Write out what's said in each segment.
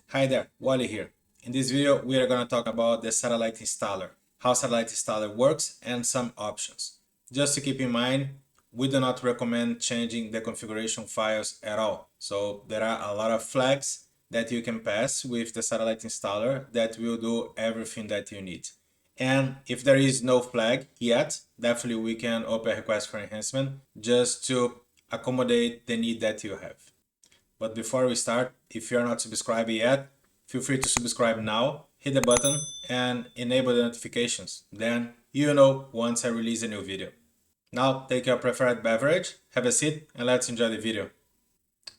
Hi there, Wally here. In this video, we are going to talk about the satellite installer, how satellite installer works, and some options. Just to keep in mind, we do not recommend changing the configuration files at all. So there are a lot of flags that you can pass with the satellite installer that will do everything that you need. And if there is no flag yet, definitely we can open a request for enhancement just to accommodate the need that you have. But before we start, if you're not subscribed yet, feel free to subscribe now, hit the button and enable the notifications. Then you know once I release a new video. Now take your preferred beverage, have a seat and let's enjoy the video.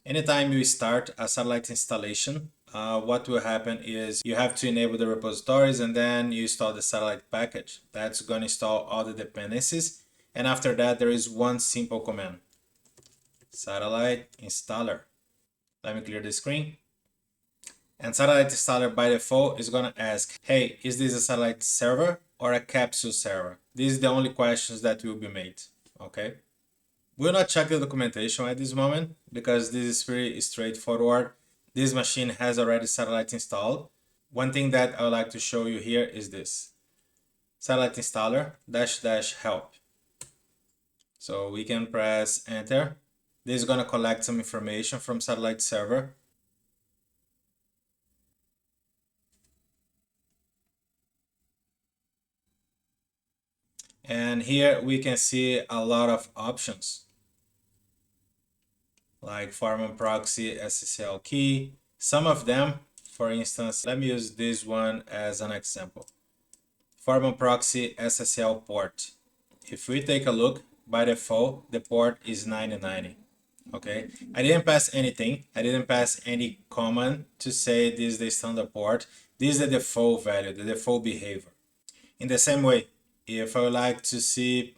Anytime you start a satellite installation, what will happen is you have to enable the repositories and then you install the satellite package. That's going to install all the dependencies. And after that, there is one simple command, satellite installer. Let me clear the screen. And satellite installer by default is going to ask, hey, is this a satellite server or a capsule server? These are the only questions that will be made, okay? We'll not check the documentation at this moment because this is pretty straightforward. This machine has already satellite installed. One thing that I would like to show you here is this. Satellite installer -- help. So we can press enter. This is going to collect some information from satellite server. And here we can see a lot of options like foreman proxy, SSL key. Some of them, for instance, let me use this one as an example. Foreman proxy SSL port. If we take a look, by default, the port is 9090. Okay, I didn't pass anything. I didn't pass any command to say this is the standard port. This is the default value, the default behavior. In the same way, if I would like to see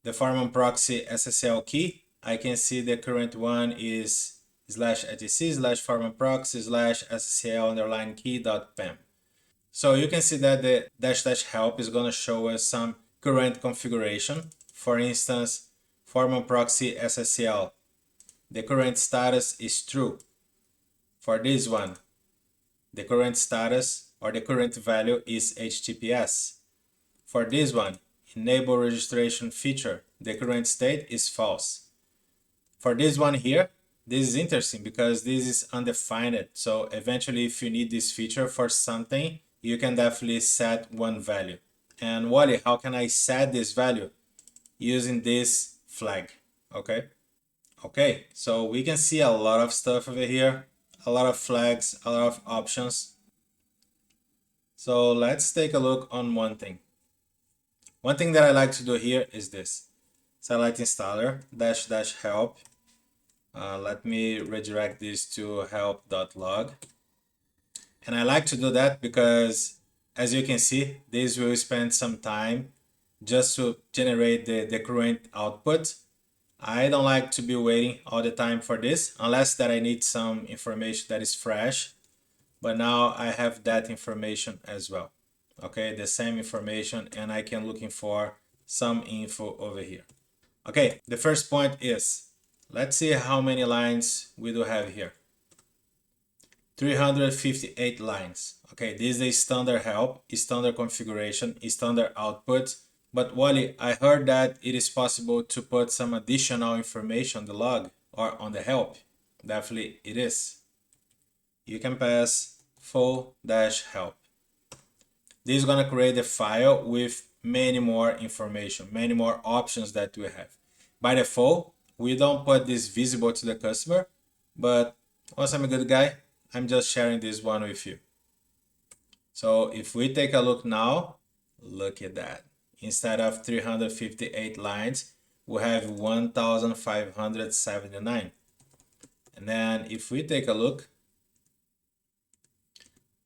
the foreman proxy SSL key, I can see the current one is /etc/foreman proxy /SSL _key.pem. So you can see that the -- help is going to show us some current configuration. For instance, foreman proxy SSL. The current status is true. For this one, the current status or the current value is HTTPS. For this one, enable registration feature, the current state is false. For this one here, this is interesting because this is undefined. So eventually, if you need this feature for something, you can definitely set one value. And Wally, how can I set this value? Using this flag, okay? Okay, so we can see a lot of stuff over here, a lot of flags, a lot of options. So let's take a look on one thing. One thing that I like to do here is this. Satellite installer -- help. Let me redirect this to help.log. And I like to do that because, as you can see, this will spend some time just to generate the current output. I don't like to be waiting all the time for this, unless that I need some information that is fresh. But now I have that information as well. Okay, the same information, and I can looking for some info over here. Okay, the first point is, let's see how many lines we do have here. 358 lines. Okay, this is a standard help, standard configuration, standard output. But Wally, I heard that it is possible to put some additional information on the log or on the help. Definitely it is. You can pass full-help. This is going to create a file with many more information, many more options that we have. By default, we don't put this visible to the customer, but once I'm a good guy, I'm just sharing this one with you. So if we take a look now, look at that. Instead of 358 lines, we have 1,579. And then if we take a look,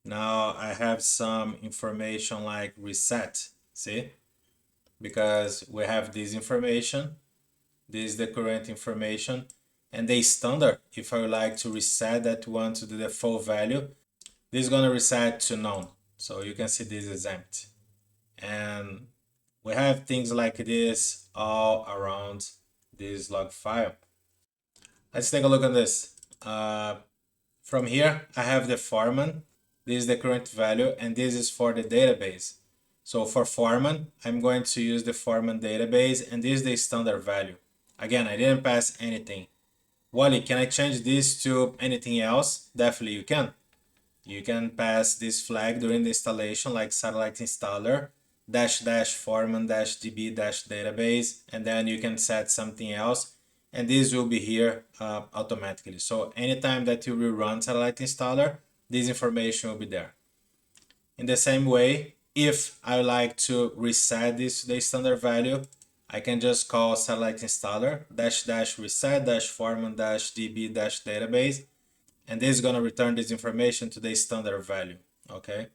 now I have some information like reset, see? Because we have this information, this is the current information, and the standard, if I would like to reset that one to the default value, this is gonna reset to none. So you can see this is empty. And we have things like this all around this log file. Let's take a look at this. From here, I have the foreman. This is the current value, and this is for the database. So for foreman, I'm going to use the foreman database, and this is the standard value. Again, I didn't pass anything. Wally, can I change this to anything else? Definitely you can. You can pass this flag during the installation, like satellite installer dash dash foreman dash db dash database, and then you can set something else, and this will be here automatically. So anytime that you rerun satellite installer, this information will be there. In the same way, if I like to reset this to the standard value, I can just call satellite installer dash dash reset dash foreman dash db dash database, and this is going to return this information to the standard value. Okay.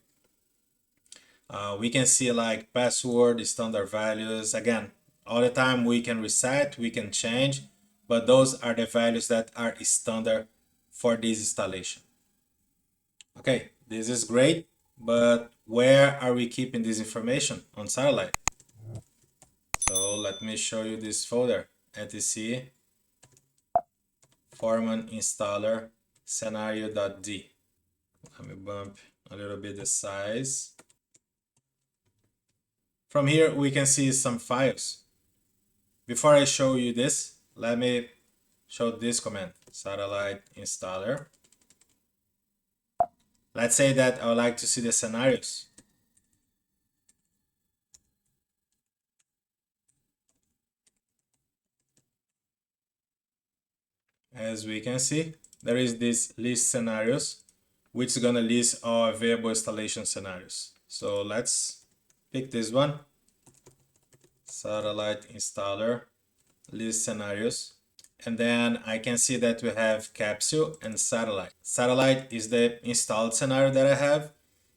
We can see like password, standard values. Again, all the time we can reset, we can change, but those are the values that are standard for this installation. Okay, this is great, but where are we keeping this information on satellite? So let me show you this folder, etc foreman-installer scenario.d. Let me bump a little bit the size. From here, we can see some files. Before I show you this, let me show this command, satellite installer. Let's say that I would like to see the scenarios. As we can see, there is this list scenarios, which is going to list all available installation scenarios. So let's pick this one, satellite installer, list scenarios. And then I can see that we have capsule and satellite. Satellite is the installed scenario that I have.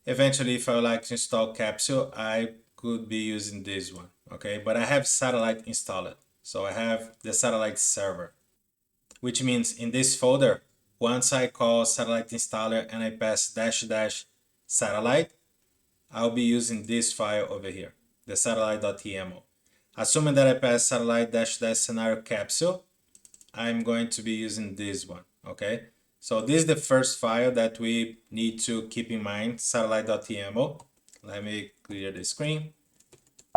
Eventually, if I would like to install capsule, I could be using this one, okay? But I have satellite installed. So I have the satellite server, which means in this folder, once I call satellite installer and I pass dash dash satellite, I'll be using this file over here, the satellite.yaml. Assuming that I pass satellite dash dash scenario capsule, I'm going to be using this one, okay? So this is the first file that we need to keep in mind, satellite.yaml. Let me clear the screen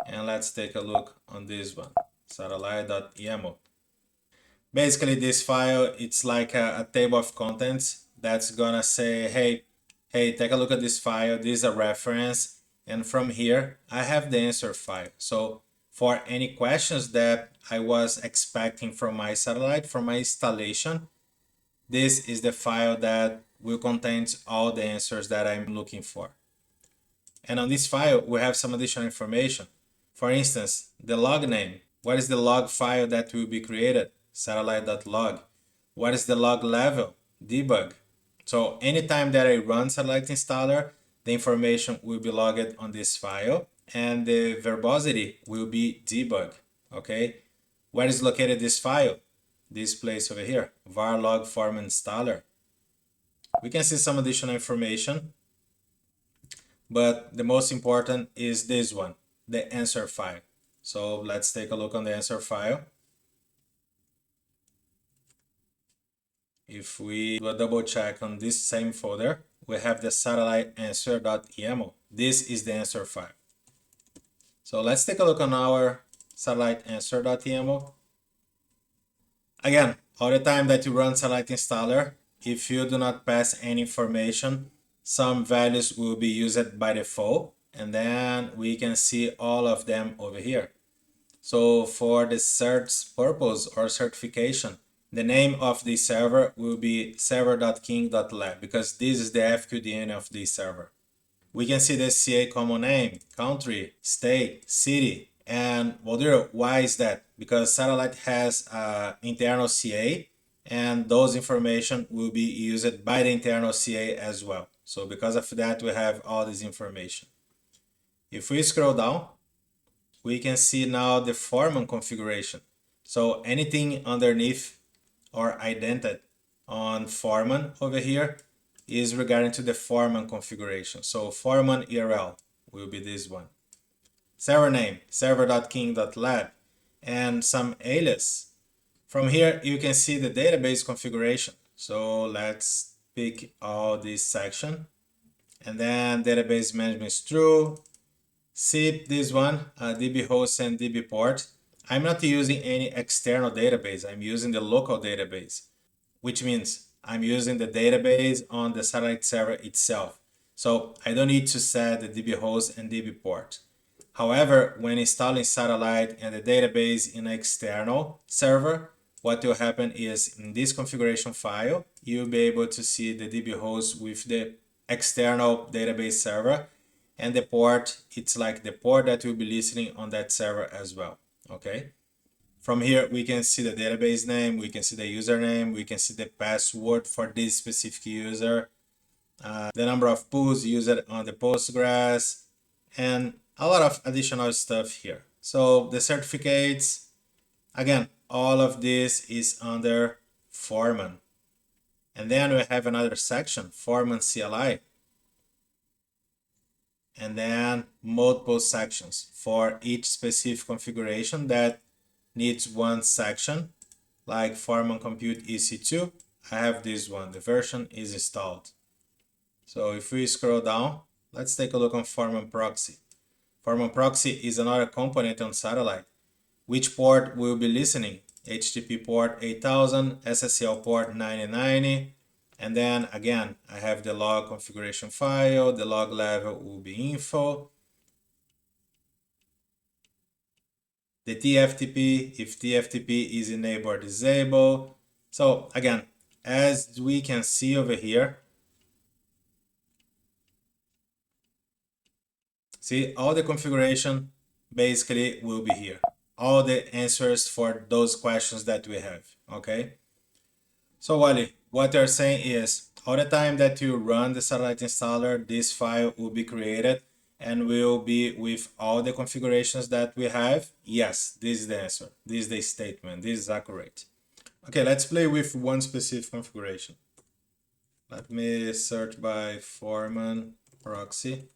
and let's take a look on this one, satellite.yaml. Basically, this file, it's like a table of contents that's gonna say, hey, take a look at this file, this is a reference, and from here, I have the answer file. So for any questions that I was expecting from my satellite, from my installation, this is the file that will contain all the answers that I'm looking for. And on this file, we have some additional information. For instance, the log name. What is the log file that will be created? Satellite.log. What is the log level? Debug. So anytime that I run satellite installer, the information will be logged on this file and the verbosity will be debug. Okay. Where is located this file? This place over here, var log foreman-installer. We can see some additional information, but the most important is this one, the answer file. So let's take a look on the answer file. If we do a double check on this same folder, we have the satellite answer.yaml. This is the answer file. So let's take a look on our satellite answer.yaml. Again, all the time that you run satellite installer, if you do not pass any information, some values will be used by default, and then we can see all of them over here. So for the cert purpose or certification, the name of the server will be server.king.lab because this is the FQDN of the server. We can see the CA common name, country, state, city, and Waldirio. Why is that? Because satellite has internal CA, and those information will be used by the internal CA as well. So because of that, we have all this information. If we scroll down, we can see now the foreman configuration. So anything underneath or indented on foreman over here is regarding to the foreman configuration. So foreman URL will be this one. Server name, server.king.lab, and some alias. From here, you can see the database configuration. So let's pick all this section, and then database management is true. SIP, this one, DB host and DB port. I'm not using any external database. I'm using the local database, which means I'm using the database on the satellite server itself. So I don't need to set the DB host and DB port. However, when installing satellite and the database in an external server, what will happen is in this configuration file, you'll be able to see the DB host with the external database server, and the port, it's like the port that will be listening on that server as well. Okay. From here, we can see the database name, we can see the username, we can see the password for this specific user, the number of pools used on the Postgres, and a lot of additional stuff here. So the certificates, again, all of this is under Foreman. And then we have another section, Foreman CLI. And then multiple sections for each specific configuration that needs one section, like Foreman Compute EC2. I have this one, the version is installed. So if we scroll down, let's take a look on Foreman Proxy. Foreman Proxy is another component on satellite. Which port will be listening? HTTP port 8000, SSL port 9090, and then again, I have the log configuration file, the log level will be info, the TFTP, if TFTP is enabled or disabled. So again, as we can see over here, see, all the configuration basically will be here. All the answers for those questions that we have, okay? So Wally, what you're saying is, all the time that you run the satellite installer, this file will be created and will be with all the configurations that we have? Yes, this is the answer. This is the statement. This is accurate. Okay, let's play with one specific configuration. Let me search by Foreman Proxy.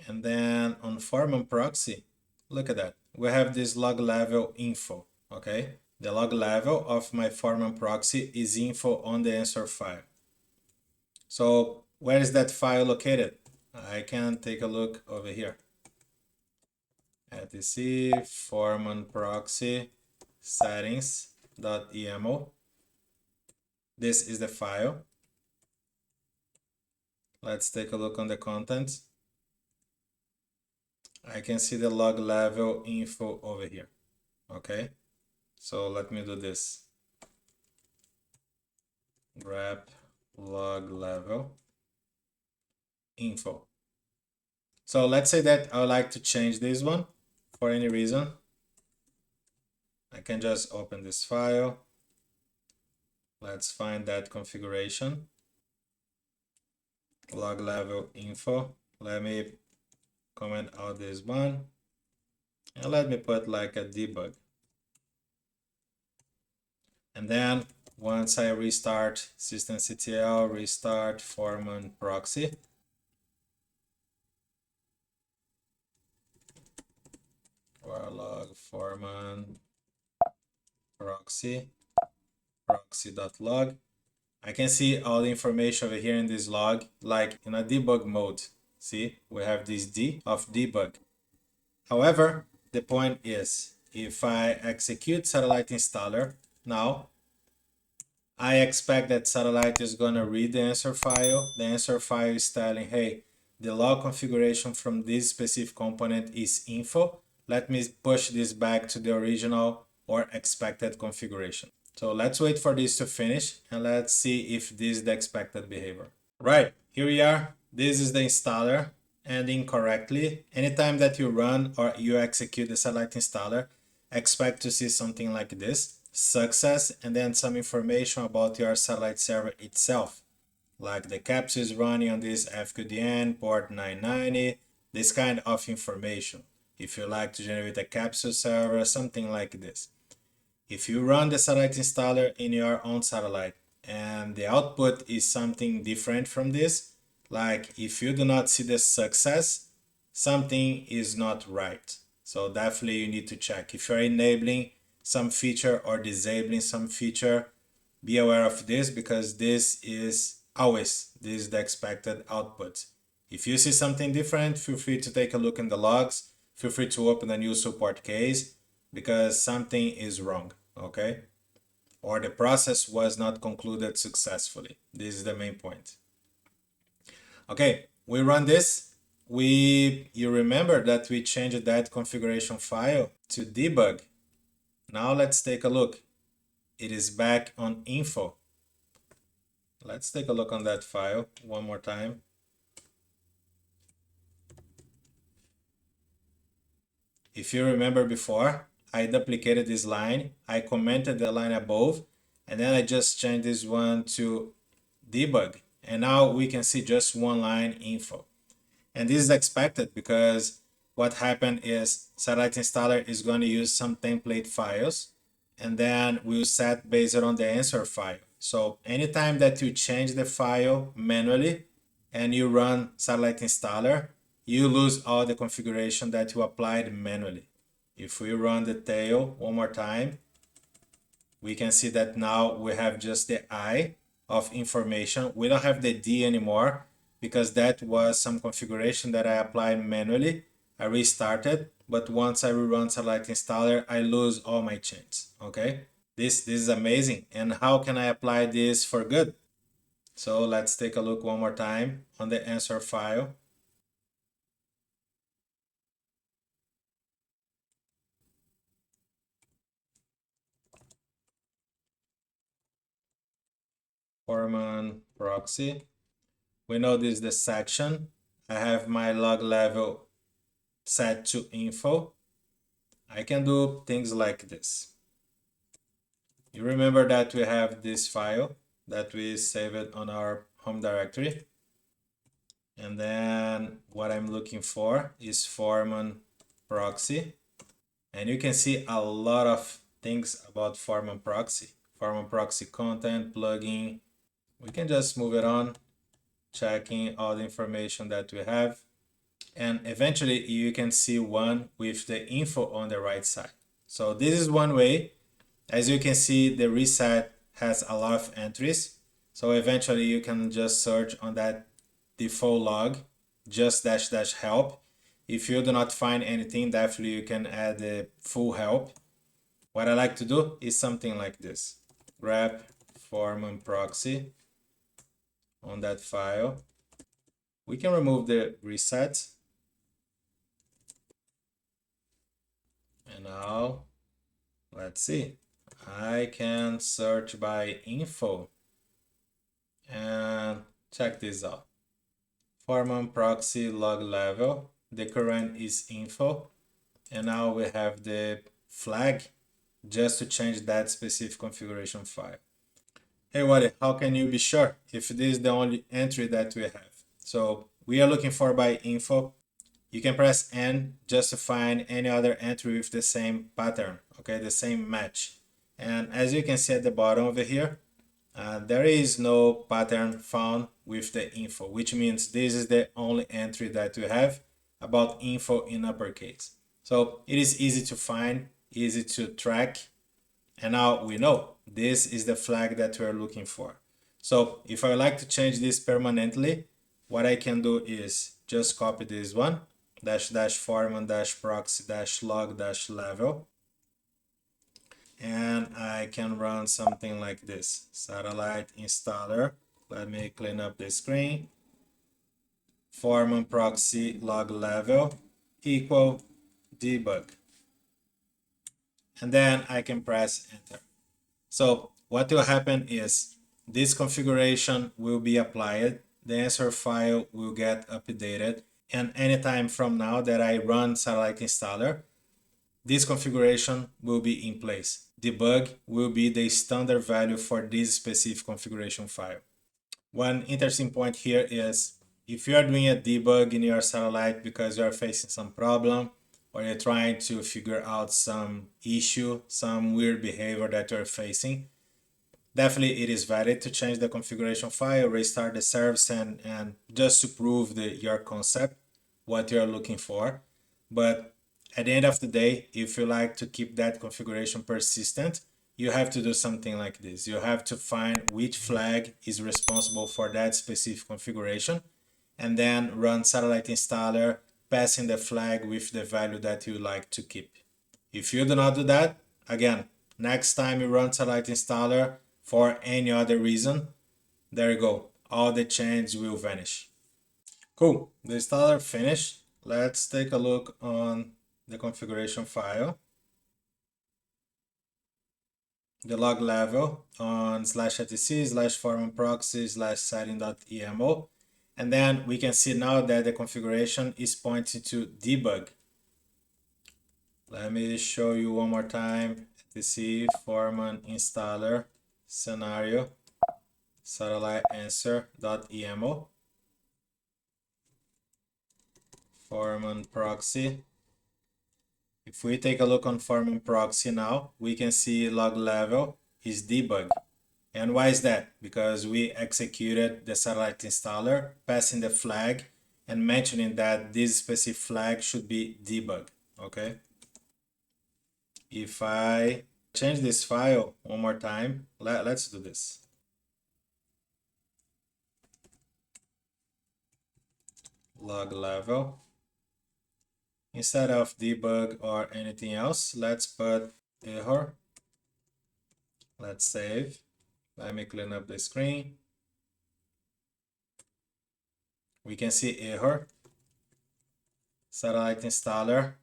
And then on Foreman Proxy, look at that. We have this log level info, okay? The log level of my Foreman Proxy is info on the answer file. So where is that file located? I can take a look over here. etc Foreman Proxy settings.yml. This is the file. Let's take a look on the contents. I can see the log level info over here. Okay, so let me do this. Grep log level info. So let's say that I would like to change this one for any reason. I can just open this file. Let's find that configuration. Log level info. Let me comment out this one. And let me put like a debug. And then once I restart systemctl, restart Foreman Proxy. Or log Foreman Proxy, proxy.log. I can see all the information over here in this log, like in a debug mode. See, we have this D of debug. However, the point is, if I execute satellite installer now, I expect that satellite is going to read the answer file. The answer file is telling, hey, the log configuration from this specific component is info. Let me push this back to the original or expected configuration. So let's wait for this to finish and let's see if this is the expected behavior. Right, here we are. This is the installer ending correctly. Anytime that you run or you execute the satellite installer, expect to see something like this, success, and then some information about your satellite server itself, like the capsule is running on this FQDN port 990, this kind of information. If you like to generate a capsule server, something like this. If you run the satellite installer in your own satellite and the output is something different from this, like if you do not see the success, something is not right. So definitely you need to check. If you're enabling some feature or disabling some feature, be aware of this, because this is the expected output. If you see something different, feel free to take a look in the logs. Feel free to open a new support case, because something is wrong, okay? Or the process was not concluded successfully. This is the main point. Okay, we run this. You remember that we changed that configuration file to debug. Now let's take a look. It is back on info. Let's take a look on that file one more time. If you remember before, I duplicated this line, I commented the line above, and then I just changed this one to debug. And now we can see just one line info. And this is expected, because what happened is Satellite Installer is going to use some template files, and then we'll set based on the answer file. So anytime that you change the file manually and you run Satellite Installer, you lose all the configuration that you applied manually. If we run the tail one more time, we can see that now we have just the I of information. We don't have the D anymore, because that was some configuration that I applied manually. I restarted, but once I rerun Satellite Installer, I lose all my changes, okay? This is amazing. And how can I apply this for good? So let's take a look one more time on the answer file. Foreman proxy. We know this is the section. I have my log level set to info. I can do things like this. You remember that we have this file that we saved on our home directory. And then what I'm looking for is foreman proxy. And you can see a lot of things about foreman proxy. Foreman proxy content, plugin. We can just move it on, checking all the information that we have. And eventually you can see one with the info on the right side. So this is one way. As you can see, the reset has a lot of entries. So eventually you can just search on that default log, just -- help. If you do not find anything, definitely you can add the full help. What I like to do is something like this. Grep foreman proxy on that file. We can remove the reset. And now, let's see. I can search by info and check this out. Foreman proxy log level. The current is info. And now we have the flag just to change that specific configuration file. Hey, Wally, how can you be sure if this is the only entry that we have? So we are looking for by info. You can press N just to find any other entry with the same pattern, okay, the same match. And as you can see at the bottom over here, there is no pattern found with the info, which means this is the only entry that we have about info in uppercase. So it is easy to find, easy to track. And now we know this is the flag that we're looking for. So if I would like to change this permanently, what I can do is just copy this one, -- foreman -- proxy -- log -- level. And I can run something like this. Satellite installer. Let me clean up the screen. Foreman proxy log level equal debug. And then I can press enter. So what will happen is this configuration will be applied, the answer file will get updated, and anytime from now that I run Satellite Installer, this configuration will be in place. Debug will be the standard value for this specific configuration file. One interesting point here is if you are doing a debug in your satellite because you are facing some problem, or you're trying to figure out some issue, some weird behavior that you're facing, definitely it is valid to change the configuration file, restart the service, and just to prove your concept, what you're looking for. But At the end of the day, if you like to keep that configuration persistent, you have to do something like this. You have to find which flag is responsible for that specific configuration, and then run satellite installer, passing the flag with the value that you like to keep. If you do not do that, again, next time you run satellite installer for any other reason, there you go. All the changes will vanish. Cool. The installer finished. Let's take a look on the configuration file. The log level on /etc /foreman-proxy/setting.emo. And then we can see now that the configuration is pointing to debug. Let me show you one more time. etc foreman-installer scenario satellite answer.emo foreman proxy. If we take a look on foreman proxy now, we can see log level is debug. And why is that? Because we executed the satellite installer, passing the flag and mentioning that this specific flag should be debug. Okay. If I change this file one more time, let's do this. Log level. Instead of debug or anything else, let's put error. Let's save. Let me clean up the screen. We can see error. Satellite installer.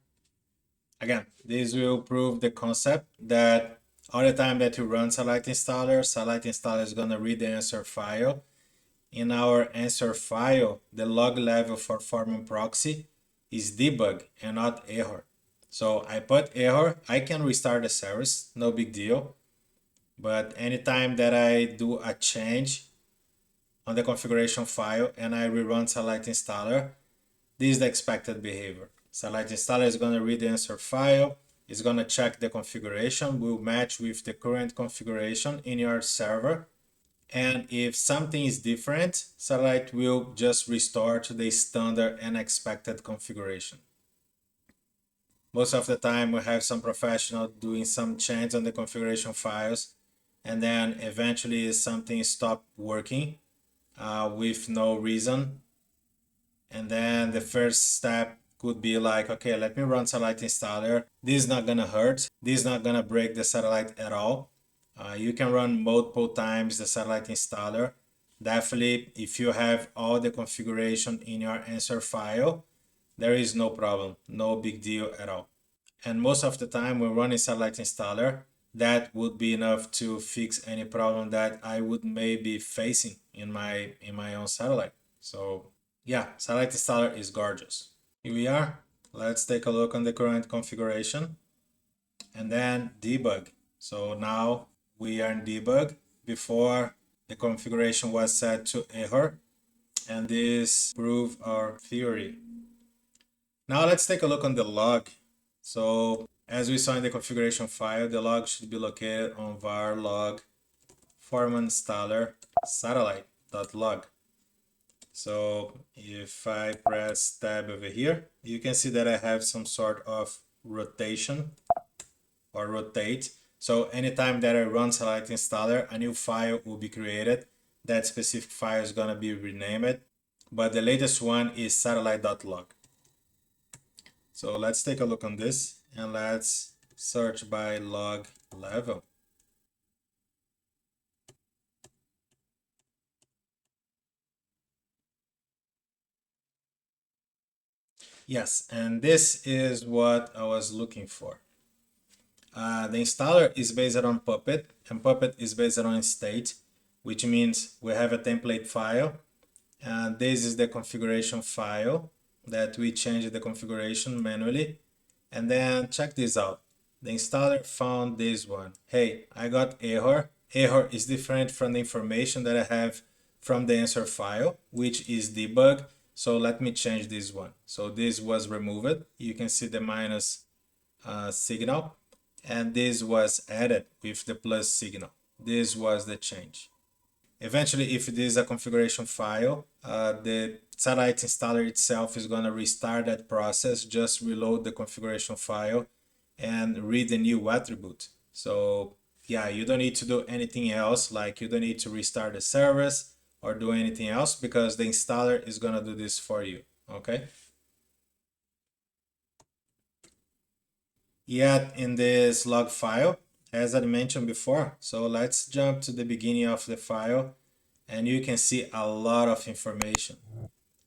Again, this will prove the concept that all the time that you run satellite installer is going to read the answer file. In our answer file, the log level for foreman proxy is debug and not error. So I put error. I can restart the service, no big deal. But anytime that I do a change on the configuration file and I rerun satellite installer, this is the expected behavior. Satellite installer is going to read the answer file, it's going to check the configuration, will match with the current configuration in your server. And if something is different, satellite will just restore to the standard and expected configuration. Most of the time we have some professional doing some change on the configuration files, and then eventually something stopped working with no reason. And then the first step could be like, okay, let me run satellite installer. This is not gonna hurt. This is not gonna break the satellite at all. You can run multiple times the satellite installer. Definitely, if you have all the configuration in your answer file, there is no problem, no big deal at all. And most of the time when running satellite installer, that would be enough to fix any problem that I would maybe facing in my own satellite. So yeah, satellite installer is gorgeous. Here we are. Let's take a look on the current configuration and then debug. So now we are in debug. Before, the configuration was set to error, and this proved our theory. Now let's take a look on the log. So as we saw in the configuration file, the log should be located on var log foreman-installer satellite.log. So if I press tab over here, you can see that I have some sort of rotation or rotate. So anytime that I run satellite installer, a new file will be created. That specific file is going to be renamed, but the latest one is satellite.log. So let's take a look on this and let's search by log level. Yes, and this is what I was looking for. The installer is based on Puppet, and Puppet is based on state, which means we have a template file, and this is the configuration file that we changed the configuration manually. And then check this out. The installer found this one. Hey, I got error. Error is different from the information that I have from the answer file, which is debug. So let me change this one. So this was removed. You can see the minus signal, and this was added with the plus signal. This was the change. Eventually, if it is a configuration file, the satellite installer itself is going to restart that process, just reload the configuration file and read the new attribute. So yeah, you don't need to do anything else, like you don't need to restart the service or do anything else because the installer is going to do this for you, okay? Yet in this log file, as I mentioned before, so let's jump to the beginning of the file and you can see a lot of information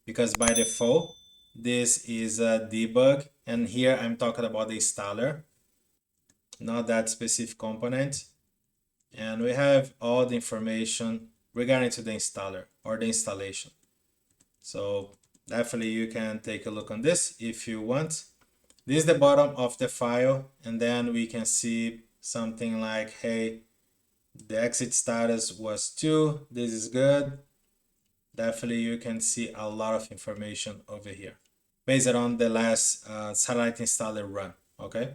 because by default, this is a debug and here I'm talking about the installer, not that specific component. And we have all the information regarding to the installer or the installation. So definitely you can take a look on this if you want. This is the bottom of the file, and then we can see something like, hey, the exit status was 2. This is good. Definitely you can see a lot of information over here based on the last satellite installer run, okay?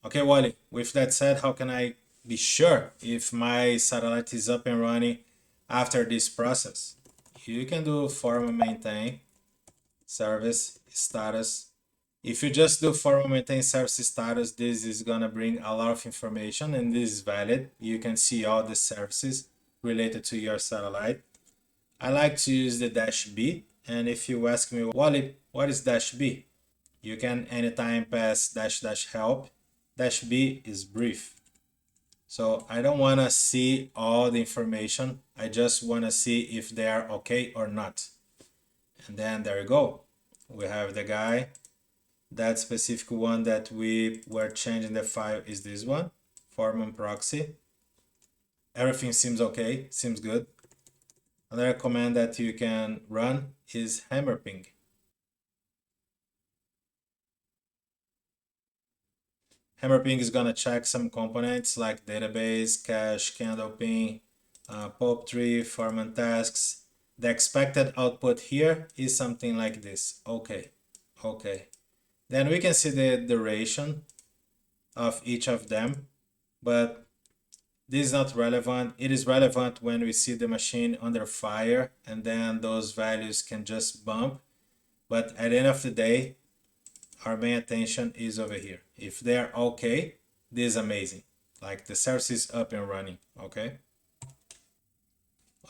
Okay, Wally, with that said, how can I be sure if my satellite is up and running after this process? You can do foreman-maintain service status. If you just do foreman-maintain service status, this is gonna bring a lot of information and this is valid. You can see all the services related to your satellite. I like to use the dash B, and if you ask me, Wally, what is dash B? You can anytime pass dash dash help. Dash B is brief. So I don't want to see all the information. I just want to see if they are okay or not. And then there you go. We have the guy. That specific one that we were changing the file is this one, foreman proxy. Everything seems okay, seems good. Another command that you can run is hammer ping. Hammer ping is gonna check some components like database, cache, candle ping, pop tree, foreman tasks. The expected output here is something like this. Okay, okay. Then we can see the duration of each of them, but this is not relevant. It is relevant when we see the machine under fire and then those values can just bump. But at the end of the day, our main attention is over here. If they're okay, this is amazing. Like the service is up and running, okay?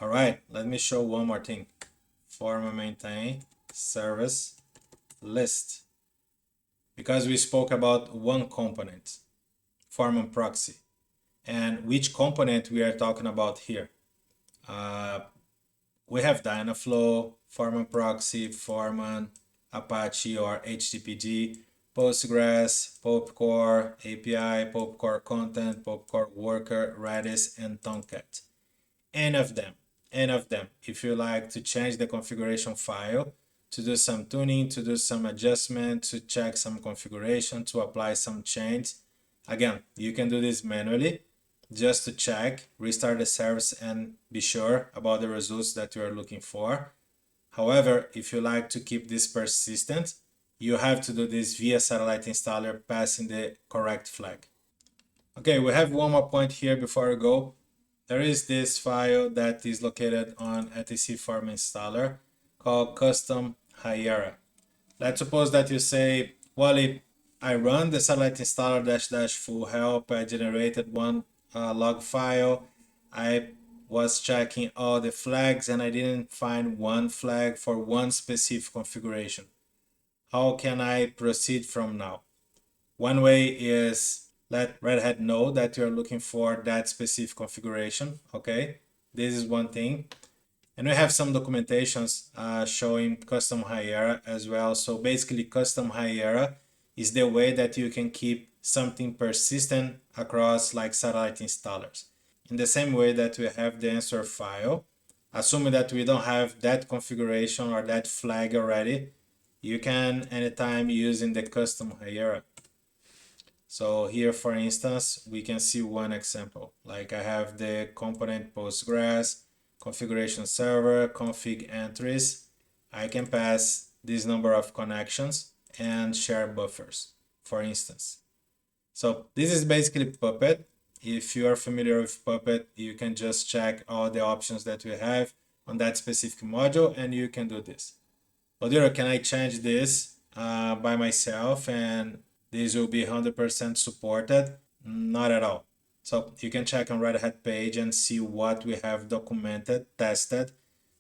All right, let me show one more thing. Foreman-maintain service list. Because we spoke about one component, foreman proxy. And which component we are talking about here? We have Dynaflow, foreman proxy, foreman, Apache or HTTPD, Postgres, Popcore API, Popcore content, Popcore worker, Redis, and Tomcat. Any of them, any of them. If you like to change the configuration file, to do some tuning, to do some adjustment, to check some configuration, to apply some change, again, you can do this manually just to check, restart the service and be sure about the results that you are looking for. However, if you like to keep this persistent, you have to do this via satellite installer passing the correct flag. Okay, we have one more point here before we go. There is this file that is located on etc foreman-installer called custom Hiera. Let's suppose that you say, Wally, I run the satellite installer dash dash full help. I generated one log file. I was checking all the flags and I didn't find one flag for one specific configuration. How can I proceed from now? One way is let Red Hat know that you're looking for that specific configuration. Okay, this is one thing. And we have some documentations showing custom Hiera as well. So basically custom Hiera is the way that you can keep something persistent across like satellite installers. In the same way that we have the answer file, assuming that we don't have that configuration or that flag already, you can anytime using the custom Hiera. So here, for instance, we can see one example. Like I have the component Postgres, configuration server, config entries. I can pass this number of connections and share buffers, for instance. So this is basically Puppet. If you are familiar with Puppet, you can just check all the options that we have on that specific module, and you can do this. Waldirio, can I change this by myself and this will be 100% supported? Not at all. So you can check on Red Hat page and see what we have documented, tested,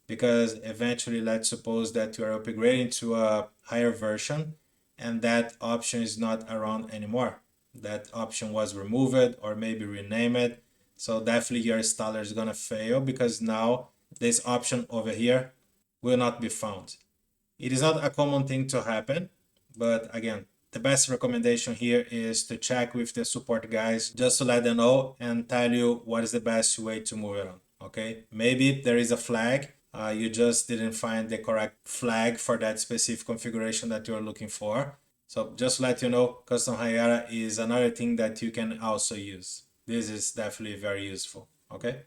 because eventually let's suppose that you are upgrading to a higher version and that option is not around anymore. That option was removed or maybe renamed. So definitely your installer is gonna fail because now this option over here will not be found. It is not a common thing to happen, but again, the best recommendation here is to check with the support guys just to let them know and tell you what is the best way to move it on. Okay, maybe there is a flag, you just didn't find the correct flag for that specific configuration that you're looking for. So just let you know, custom Hiera is another thing that you can also use. This is definitely very useful. Okay.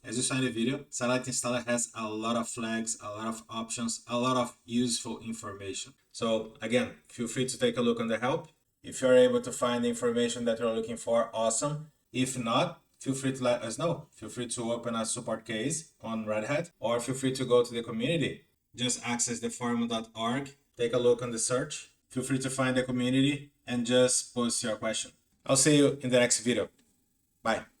As you saw in the video, Satellite Installer has a lot of flags, a lot of options, a lot of useful information. So again, feel free to take a look on the help. If you're able to find the information that you're looking for, awesome. If not, feel free to let us know. Feel free to open a support case on Red Hat, or feel free to go to the community. Just access the foreman.org, take a look on the search. Feel free to find the community and just post your question. I'll see you in the next video. Bye.